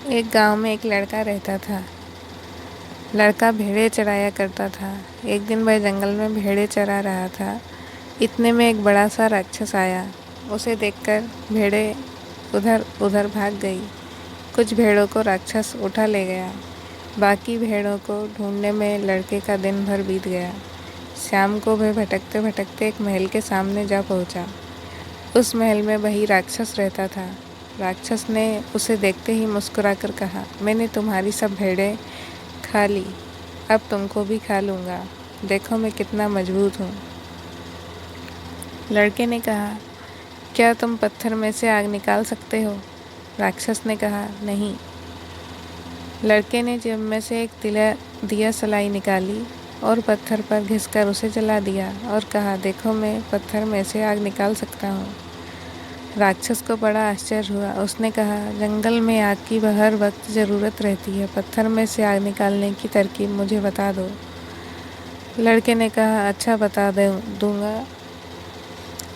एक गांव में एक लड़का रहता था। लड़का भेड़ें चराया करता था। एक दिन वह जंगल में भेड़ें चरा रहा था। इतने में एक बड़ा सा राक्षस आया। उसे देखकर भेड़ें उधर उधर भाग गई। कुछ भेड़ों को राक्षस उठा ले गया। बाकी भेड़ों को ढूंढने में लड़के का दिन भर बीत गया। शाम को वह भटकते भटकते एक महल के सामने जा पहुंचा। उस महल में वही राक्षस रहता था। राक्षस ने उसे देखते ही मुस्कुराकर कहा, मैंने तुम्हारी सब भेड़ें खा ली, अब तुमको भी खा लूँगा। देखो मैं कितना मजबूत हूँ। लड़के ने कहा, क्या तुम पत्थर में से आग निकाल सकते हो? राक्षस ने कहा, नहीं। लड़के ने जेब में से एक दिया सलाई निकाली और पत्थर पर घिसकर उसे जला दिया और कहा, देखो मैं पत्थर में से आग निकाल सकता हूँ। राक्षस को बड़ा आश्चर्य हुआ। उसने कहा, जंगल में आग की हर वक्त ज़रूरत रहती है। पत्थर में से आग निकालने की तरकीब मुझे बता दो। लड़के ने कहा, अच्छा बता दूंगा।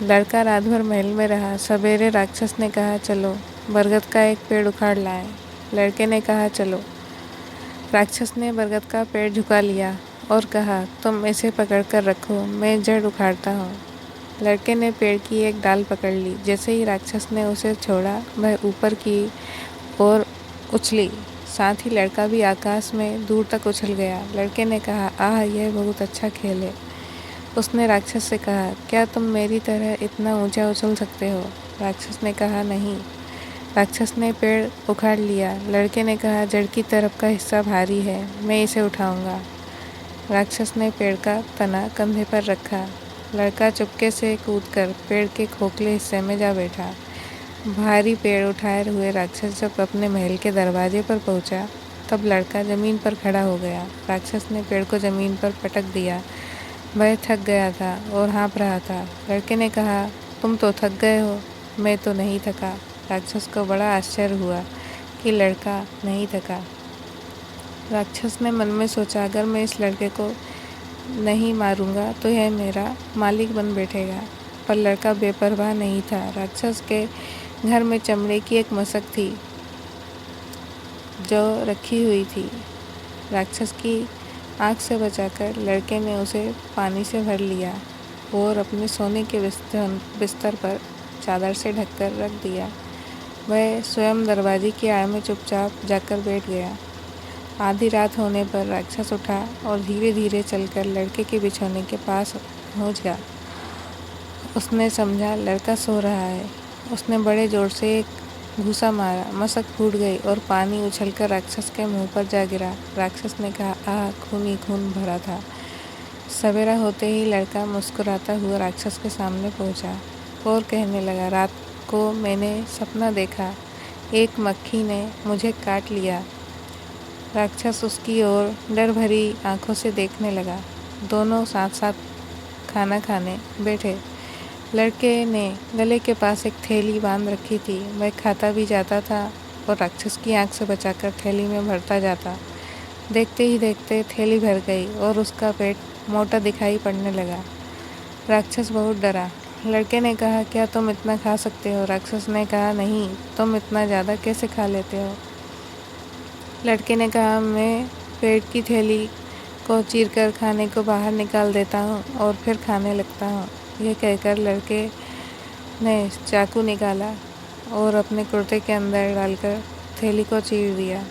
लड़का रात भर महल में रहा। सवेरे राक्षस ने कहा, चलो बरगद का एक पेड़ उखाड़ लाएं। लड़के ने कहा, चलो। राक्षस ने बरगद का पेड़ झुका लिया और कहा, तुम इसे पकड़ कर रखो, मैं जड़ उखाड़ता हूँ। लड़के ने पेड़ की एक डाल पकड़ ली। जैसे ही राक्षस ने उसे छोड़ा, वह ऊपर की ओर उछली। साथ ही लड़का भी आकाश में दूर तक उछल गया। लड़के ने कहा, आह, यह बहुत अच्छा खेल है। उसने राक्षस से कहा, क्या तुम मेरी तरह इतना ऊंचा उछल सकते हो? राक्षस ने कहा, नहीं। राक्षस ने पेड़ उखाड़ लिया। लड़के ने कहा, जड़ की तरफ का हिस्सा भारी है, मैं इसे उठाऊंगा। राक्षस ने पेड़ का तना कंधे पर रखा। लड़का चुपके से कूदकर पेड़ के खोखले हिस्से में जा बैठा। भारी पेड़ उठाए हुए राक्षस जब अपने महल के दरवाजे पर पहुंचा, तब लड़का जमीन पर खड़ा हो गया। राक्षस ने पेड़ को जमीन पर पटक दिया। वह थक गया था और हाँफ रहा था। लड़के ने कहा, तुम तो थक गए हो, मैं तो नहीं थका। राक्षस को बड़ा आश्चर्य हुआ कि लड़का नहीं थका। राक्षस ने मन में सोचा, अगर मैं इस लड़के को नहीं मारूंगा तो यह मेरा मालिक बन बैठेगा। पर लड़का बेपरवाह नहीं था। राक्षस के घर में चमड़े की एक मशक थी जो रखी हुई थी। राक्षस की आँख से बचाकर लड़के ने उसे पानी से भर लिया और अपने सोने के बिस्तर पर चादर से ढककर रख दिया। वह स्वयं दरवाजे की आड़ में चुपचाप जाकर बैठ गया। आधी रात होने पर राक्षस उठा और धीरे धीरे चलकर लड़के के बिछौने के पास पहुंच गया। उसने समझा लड़का सो रहा है। उसने बड़े जोर से एक घूंसा मारा। मशक फूट गई और पानी उछलकर राक्षस के मुंह पर जा गिरा। राक्षस ने कहा, आह, खून ही खून भरा था। सवेरा होते ही लड़का मुस्कुराता हुआ राक्षस के सामने पहुंचा और कहने लगा, रात को मैंने सपना देखा, एक मक्खी ने मुझे काट लिया। राक्षस उसकी ओर डर भरी आंखों से देखने लगा। दोनों साथ साथ खाना खाने बैठे। लड़के ने गले के पास एक थैली बांध रखी थी। वह खाता भी जाता था और राक्षस की आंख से बचाकर थैली में भरता जाता। देखते ही देखते थैली भर गई और उसका पेट मोटा दिखाई पड़ने लगा। राक्षस बहुत डरा। लड़के ने कहा, क्या तुम इतना खा सकते हो? राक्षस ने कहा, नहीं, तुम इतना ज़्यादा कैसे खा लेते हो? लड़के ने कहा, मैं पेट की थैली को चीरकर खाने को बाहर निकाल देता हूँ और फिर खाने लगता हूँ। यह कहकर लड़के ने चाकू निकाला और अपने कुर्ते के अंदर डालकर थैली को चीर दिया।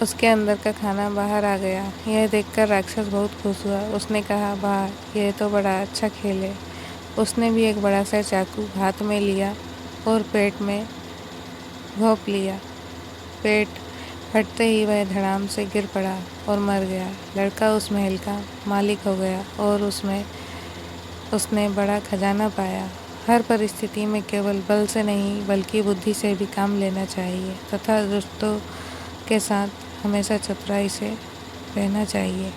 उसके अंदर का खाना बाहर आ गया। यह देखकर राक्षस बहुत खुश हुआ। उसने कहा, वाह, यह तो बड़ा अच्छा खेल है। उसने भी एक बड़ा सा चाकू हाथ में लिया और पेट में घोंप लिया। पेट फटते ही वह धड़ाम से गिर पड़ा और मर गया। लड़का उस महल का मालिक हो गया और उसने बड़ा खजाना पाया। हर परिस्थिति में केवल बल से नहीं बल्कि बुद्धि से भी काम लेना चाहिए तथा दोस्तों के साथ हमेशा चतुराई से रहना चाहिए।